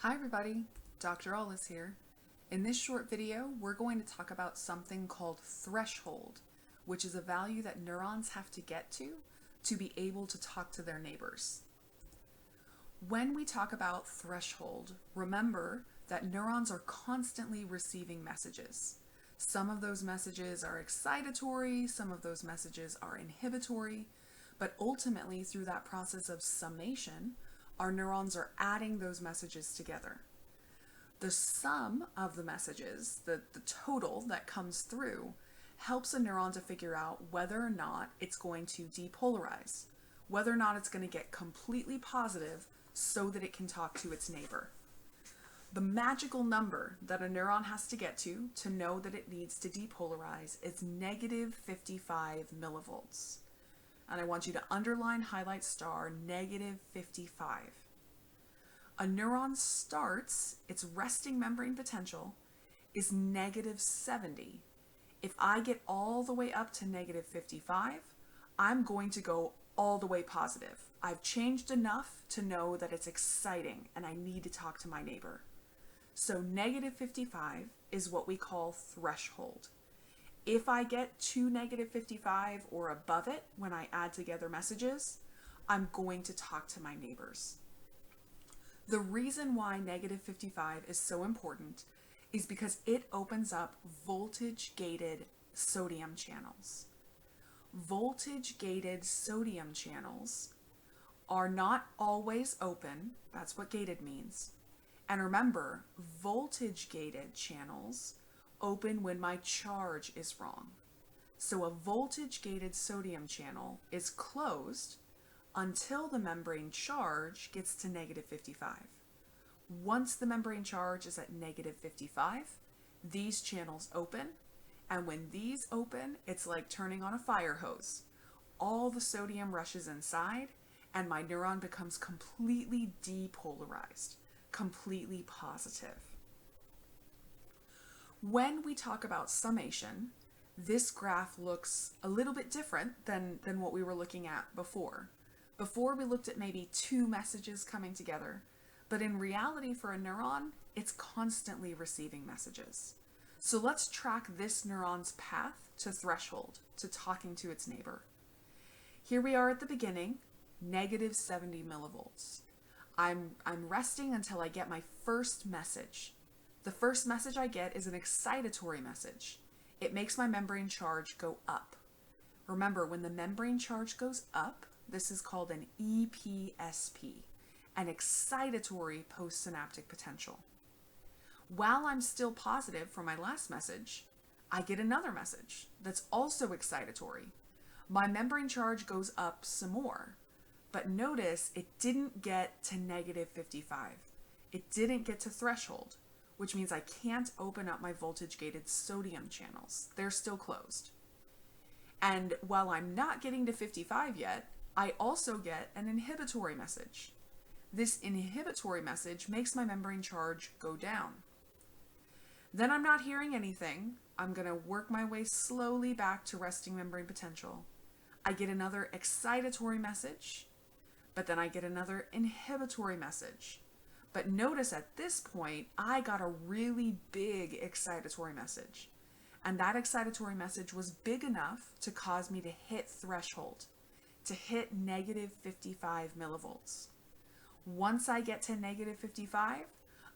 Hi everybody, Dr. Ahles here. In this short video, we're going to talk about something called threshold, which is a value that neurons have to get to be able to talk to their neighbors. When we talk about threshold, remember that neurons are constantly receiving messages. Some of those messages are excitatory, some of those messages are inhibitory, but ultimately through that process of summation, our neurons are adding those messages together. The sum of the messages, the total that comes through, helps a neuron to figure out whether or not it's going to depolarize, whether or not it's going to get completely positive so that it can talk to its neighbor. The magical number that a neuron has to get to know that it needs to depolarize is negative 55 millivolts. And I want you to underline, highlight, star, negative 55. A neuron starts, its resting membrane potential is negative 70. If I get all the way up to negative 55, I'm going to go all the way positive. I've changed enough to know that it's exciting and I need to talk to my neighbor. So negative 55 is what we call threshold. If I get to negative 55 or above it when I add together messages, I'm going to talk to my neighbors. The reason why negative 55 is so important is because it opens up voltage-gated sodium channels. Voltage-gated sodium channels are not always open. That's what gated means. And remember, voltage-gated channels open when my charge is wrong. So a voltage-gated sodium channel is closed until the membrane charge gets to negative 55. Once the membrane charge is at negative 55, these channels open, and when these open, it's like turning on a fire hose. All the sodium rushes inside, and my neuron becomes completely depolarized, completely positive. When we talk about summation, this graph looks a little bit different than what we were looking at before. Before we looked at maybe two messages coming together, but in reality for a neuron, it's constantly receiving messages. So let's track this neuron's path to threshold, to talking to its neighbor. Here we are at the beginning, negative 70 millivolts. I'm resting until I get my first message. The first message I get is an excitatory message. It makes my membrane charge go up. Remember, when the membrane charge goes up, this is called an EPSP, an excitatory postsynaptic potential. While I'm still positive for my last message, I get another message that's also excitatory. My membrane charge goes up some more, but notice it didn't get to negative 55. It didn't get to threshold, which means I can't open up my voltage-gated sodium channels. They're still closed. And while I'm not getting to 55 yet, I also get an inhibitory message. This inhibitory message makes my membrane charge go down. Then I'm not hearing anything. I'm going to work my way slowly back to resting membrane potential. I get another excitatory message, but then I get another inhibitory message. But notice at this point, I got a really big excitatory message. And that excitatory message was big enough to cause me to hit threshold, to hit negative 55 millivolts. Once I get to negative 55,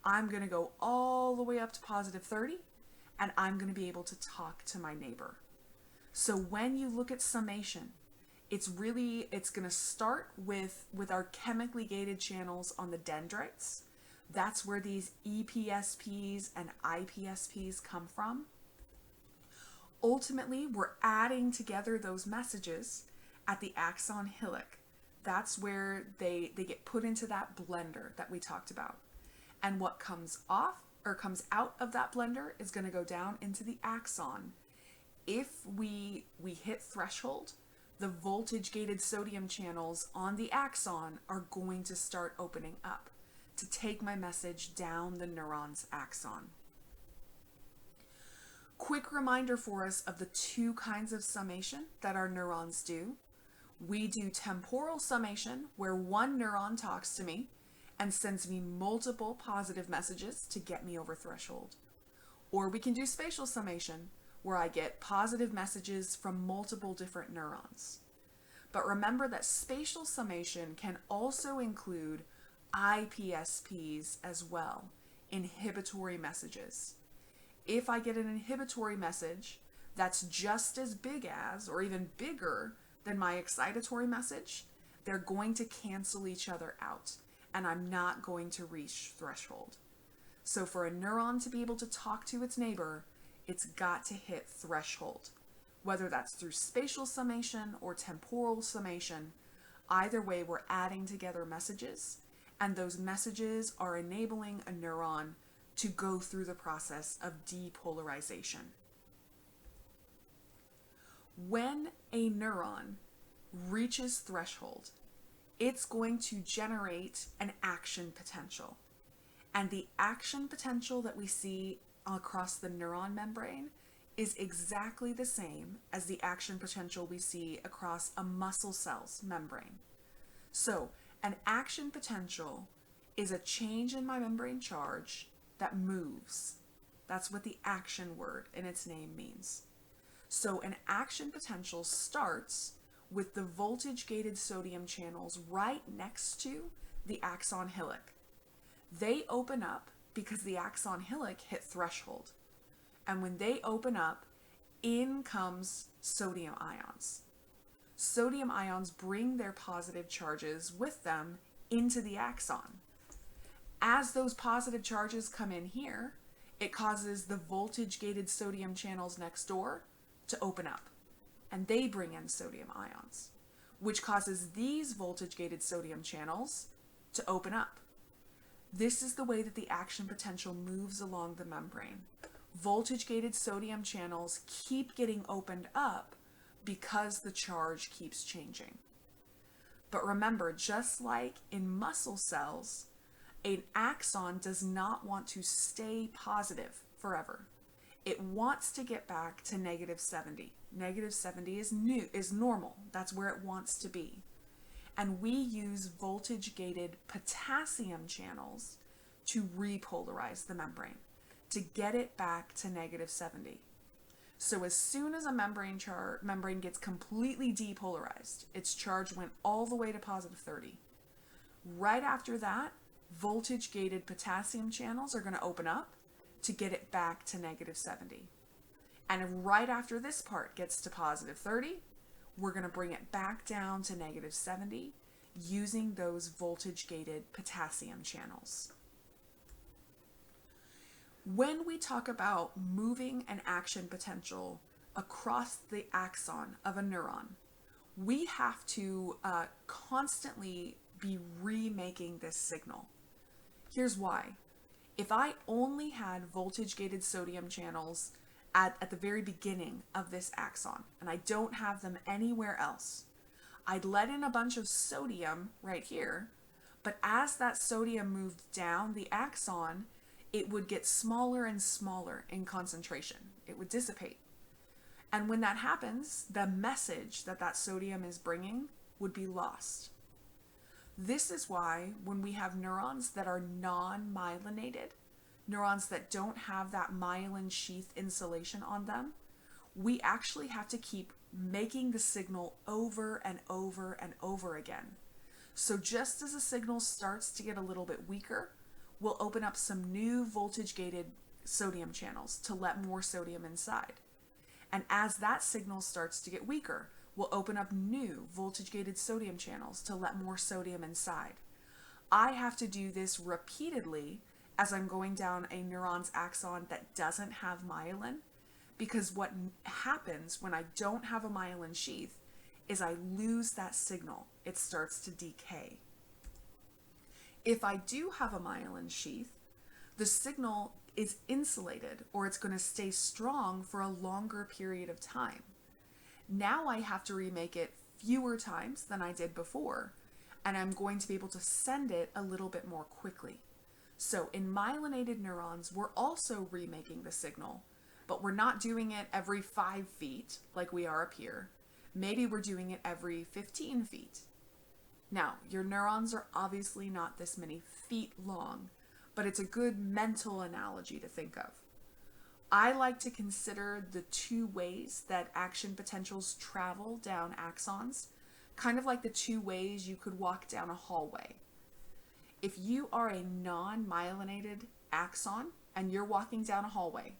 I'm going to go all the way up to positive 30, and I'm going to be able to talk to my neighbor. So when you look at summation, it's going to start with our chemically gated channels on the dendrites. That's where these EPSPs and IPSPs come from. Ultimately, we're adding together those messages at the axon hillock. That's where they get put into that blender that we talked about. And what comes off or comes out of that blender is going to go down into the axon. If we hit threshold, the voltage-gated sodium channels on the axon are going to start opening up to take my message down the neuron's axon. Quick reminder for us of the two kinds of summation that our neurons do. We do temporal summation, where one neuron talks to me, and sends me multiple positive messages to get me over threshold. Or we can do spatial summation, where I get positive messages from multiple different neurons. But remember that spatial summation can also include IPSPs as well, inhibitory messages. If I get an inhibitory message that's just as big as, or even bigger than my excitatory message, they're going to cancel each other out, and I'm not going to reach threshold. So for a neuron to be able to talk to its neighbor, it's got to hit threshold. Whether that's through spatial summation or temporal summation, either way we're adding together messages, and those messages are enabling a neuron to go through the process of depolarization. When a neuron reaches threshold, it's going to generate an action potential. And the action potential that we see across the neuron membrane is exactly the same as the action potential we see across a muscle cell's membrane. So, an action potential is a change in my membrane charge that moves. That's what the action word in its name means. So, an action potential starts with the voltage-gated sodium channels right next to the axon hillock. They open up because the axon hillock hit threshold. And when they open up, in comes sodium ions. Sodium ions bring their positive charges with them into the axon. As those positive charges come in here, it causes the voltage-gated sodium channels next door to open up, and they bring in sodium ions, which causes these voltage-gated sodium channels to open up. This is the way that the action potential moves along the membrane. Voltage-gated sodium channels keep getting opened up because the charge keeps changing. But remember, just like in muscle cells, an axon does not want to stay positive forever. It wants to get back to -70. -70 is normal. That's where it wants to be. And we use voltage-gated potassium channels to repolarize the membrane, to get it back to -70. So as soon as a membrane gets completely depolarized, its charge went all the way to +30. Right after that, voltage-gated potassium channels are going to open up to get it back to -70. And right after this part gets to +30, we're going to bring it back down to -70 using those voltage-gated potassium channels. When we talk about moving an action potential across the axon of a neuron, we have to constantly be remaking this signal. Here's why. If I only had voltage-gated sodium channels at the very beginning of this axon, and I don't have them anywhere else, I'd let in a bunch of sodium right here, but as that sodium moved down the axon, it would get smaller and smaller in concentration. It would dissipate. And when that happens, the message that that sodium is bringing would be lost. This is why when we have neurons that are non-myelinated, neurons that don't have that myelin sheath insulation on them, we actually have to keep making the signal over and over and over again. So just as a signal starts to get a little bit weaker, we'll open up some new voltage-gated sodium channels to let more sodium inside. And as that signal starts to get weaker, we'll open up new voltage-gated sodium channels to let more sodium inside. I have to do this repeatedly as I'm going down a neuron's axon that doesn't have myelin, because what happens when I don't have a myelin sheath is I lose that signal. It starts to decay. If I do have a myelin sheath, the signal is insulated, or it's going to stay strong for a longer period of time. Now I have to remake it fewer times than I did before, and I'm going to be able to send it a little bit more quickly. So in myelinated neurons, we're also remaking the signal, but we're not doing it every 5 feet like we are up here. Maybe we're doing it every 15 feet. Now, your neurons are obviously not this many feet long, but it's a good mental analogy to think of. I like to consider the two ways that action potentials travel down axons, kind of like the two ways you could walk down a hallway. If you are a non-myelinated axon and you're walking down a hallway,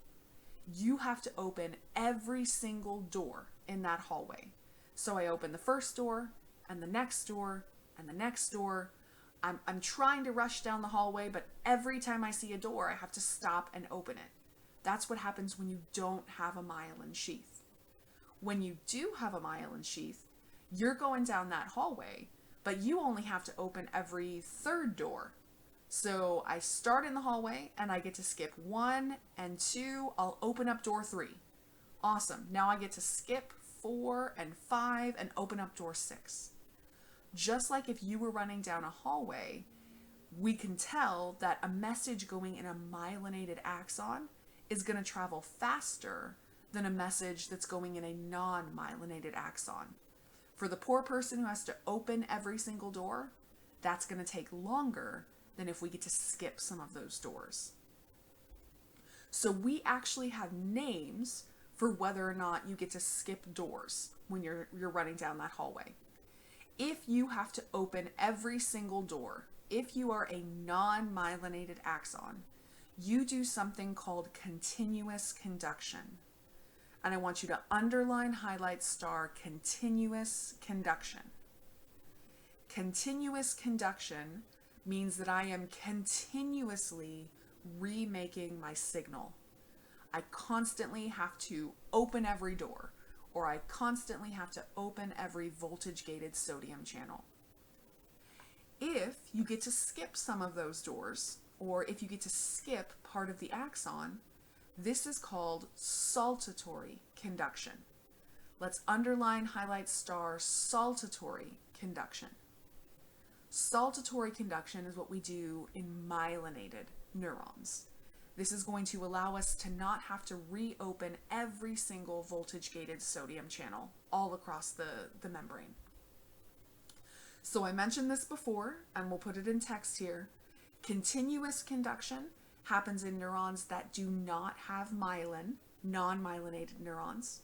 you have to open every single door in that hallway. So I open the first door and the next door and the next door. I'm trying to rush down the hallway, but every time I see a door, I have to stop and open it. That's what happens when you don't have a myelin sheath. When you do have a myelin sheath, you're going down that hallway, but you only have to open every third door. So I start in the hallway and I get to skip 1 and 2. I'll open up door 3. Awesome. Now I get to skip 4 and 5 and open up door 6. Just like if you were running down a hallway, we can tell that a message going in a myelinated axon is going to travel faster than a message that's going in a non-myelinated axon. For the poor person who has to open every single door, that's going to take longer than if we get to skip some of those doors. So we actually have names for whether or not you get to skip doors when you're running down that hallway. If you have to open every single door, if you are a non-myelinated axon, you do something called continuous conduction. And I want you to underline, highlight, star continuous conduction. Continuous conduction means that I am continuously remaking my signal. I constantly have to open every door, or I constantly have to open every voltage-gated sodium channel. If you get to skip some of those doors, or if you get to skip part of the axon, this is called saltatory conduction. Let's underline, highlight, star saltatory conduction. Saltatory conduction is what we do in myelinated neurons. This is going to allow us to not have to reopen every single voltage-gated sodium channel all across the membrane. So I mentioned this before, and we'll put it in text here. Continuous conduction happens in neurons that do not have myelin, non-myelinated neurons,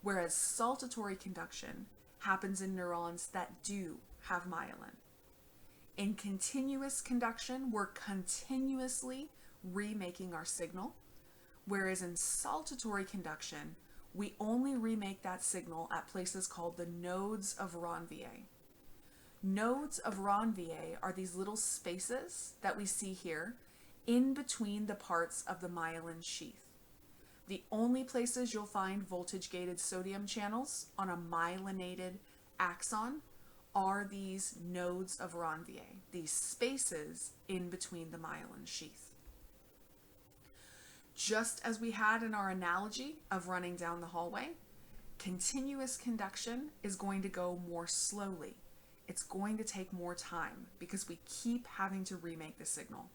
whereas saltatory conduction happens in neurons that do have myelin. In continuous conduction, we're continuously remaking our signal, whereas in saltatory conduction, we only remake that signal at places called the nodes of Ranvier. Nodes of Ranvier are these little spaces that we see here in between the parts of the myelin sheath. The only places you'll find voltage-gated sodium channels on a myelinated axon are these nodes of Ranvier, these spaces in between the myelin sheath. Just as we had in our analogy of running down the hallway, continuous conduction is going to go more slowly. It's going to take more time because we keep having to remake the signal.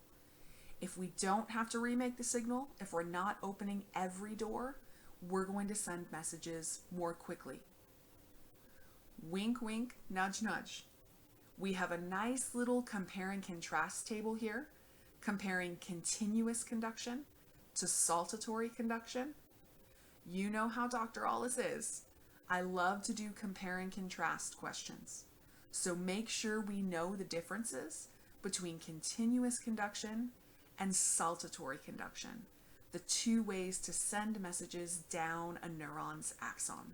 If we don't have to remake the signal, if we're not opening every door, we're going to send messages more quickly. Wink, wink, nudge, nudge. We have a nice little compare and contrast table here, comparing continuous conduction to saltatory conduction. You know how Dr. Ahles is. I love to do compare and contrast questions. So make sure we know the differences between continuous conduction and saltatory conduction, the two ways to send messages down a neuron's axon.